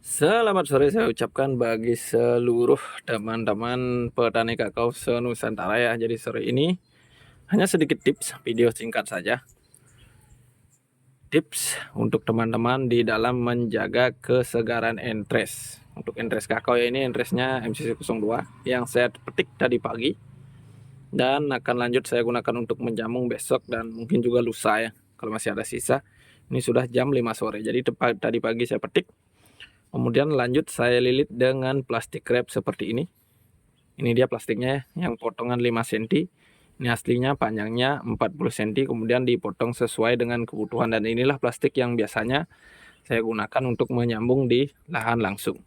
Selamat sore saya ucapkan bagi seluruh teman-teman petani kakao se-Nusantara ya. Jadi sore ini hanya sedikit tips, video singkat saja. Tips untuk teman-teman di dalam menjaga kesegaran entres. Untuk entres kakao ya, ini entresnya MCC02 yang saya petik tadi pagi. Dan akan lanjut saya gunakan untuk menjamu besok dan mungkin juga lusa ya, kalau masih ada sisa. Ini sudah jam 5 sore, jadi tadi pagi saya petik. Kemudian lanjut saya lilit dengan plastik wrap seperti ini. Ini dia plastiknya yang potongan 5 cm. Ini aslinya panjangnya 40 cm, kemudian dipotong sesuai dengan kebutuhan, dan inilah plastik yang biasanya saya gunakan untuk menyambung di lahan langsung.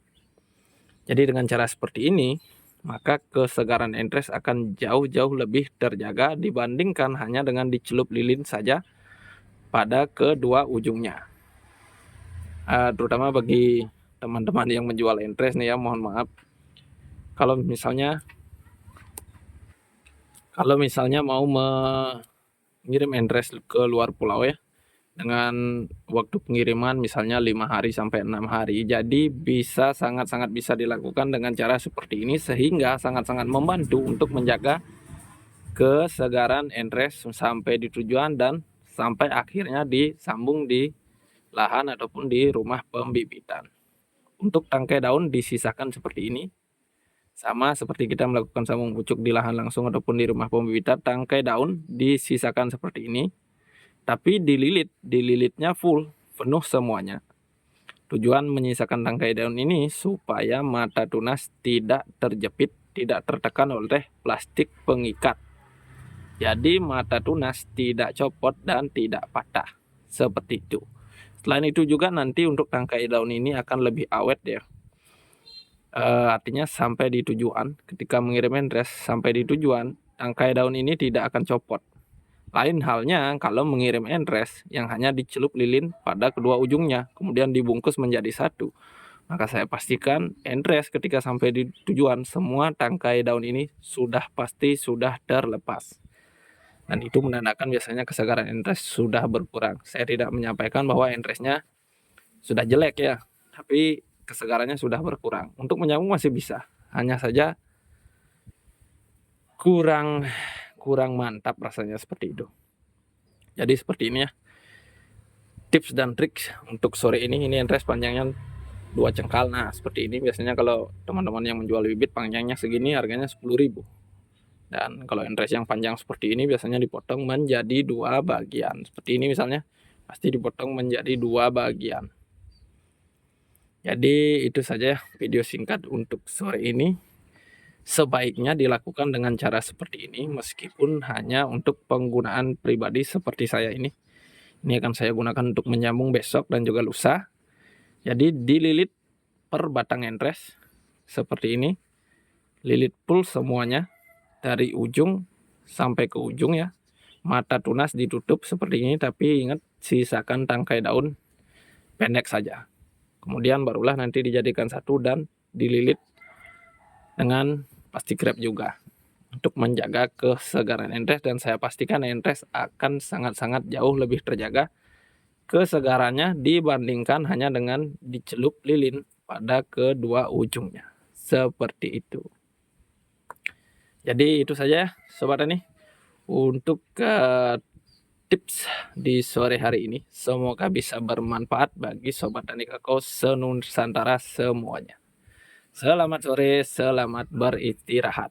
Jadi dengan cara seperti ini, maka kesegaran entres akan jauh-jauh lebih terjaga dibandingkan hanya dengan dicelup lilin saja pada kedua ujungnya. Terutama bagi teman-teman yang menjual entres nih ya, mohon maaf kalau misalnya mau mengirim entres ke luar pulau ya, dengan waktu pengiriman misalnya 5 hari sampai 6 hari. Jadi sangat-sangat bisa dilakukan dengan cara seperti ini, sehingga sangat-sangat membantu untuk menjaga kesegaran entres sampai di tujuan dan sampai akhirnya disambung di lahan ataupun di rumah pembibitan. Untuk tangkai daun disisakan seperti ini. Sama seperti kita melakukan sambung pucuk di lahan langsung ataupun di rumah pembibitan, tangkai daun disisakan seperti ini. Tapi dililitnya penuh semuanya. Tujuan menyisakan tangkai daun ini supaya mata tunas tidak terjepit, tidak tertekan oleh plastik pengikat. Jadi mata tunas tidak copot dan tidak patah. Seperti itu. Selain itu juga nanti untuk tangkai daun ini akan lebih awet ya. Artinya sampai di tujuan, ketika mengirim entres sampai di tujuan, tangkai daun ini tidak akan copot. Lain halnya kalau mengirim entres yang hanya dicelup lilin pada kedua ujungnya, kemudian dibungkus menjadi satu. Maka saya pastikan entres ketika sampai di tujuan, semua tangkai daun ini sudah pasti sudah terlepas. Dan itu menandakan biasanya kesegaran entres sudah berkurang. Saya tidak menyampaikan bahwa entresnya sudah jelek ya, tapi kesegarannya sudah berkurang. Untuk menyambung masih bisa, hanya saja kurang mantap rasanya seperti itu. Jadi seperti ini ya tips dan trik untuk sore ini. Ini entres panjangnya 2 cengkal. Nah seperti ini biasanya kalau teman-teman yang menjual bibit panjangnya segini harganya 10.000. Dan kalau entres yang panjang seperti ini biasanya dipotong menjadi 2 bagian. Seperti ini misalnya, pasti dipotong menjadi 2 bagian. Jadi itu saja video singkat untuk sore ini. Sebaiknya dilakukan dengan cara seperti ini, meskipun hanya untuk penggunaan pribadi seperti saya ini. Ini akan saya gunakan untuk menyambung besok dan juga lusa. Jadi dililit per batang entres seperti ini. Lilit full semuanya dari ujung sampai ke ujung ya. Mata tunas ditutup seperti ini, tapi ingat sisakan tangkai daun pendek saja. Kemudian barulah nanti dijadikan satu dan dililit dengan plastik wrap juga untuk menjaga kesegaran entres, dan saya pastikan entres akan sangat-sangat jauh lebih terjaga kesegarannya dibandingkan hanya dengan dicelup lilin pada kedua ujungnya. Seperti itu. Jadi itu saja sobat tani untuk tips di sore hari ini. Semoga bisa bermanfaat bagi sobat tani kakao se-Nusantara semuanya. Selamat sore, selamat beristirahat.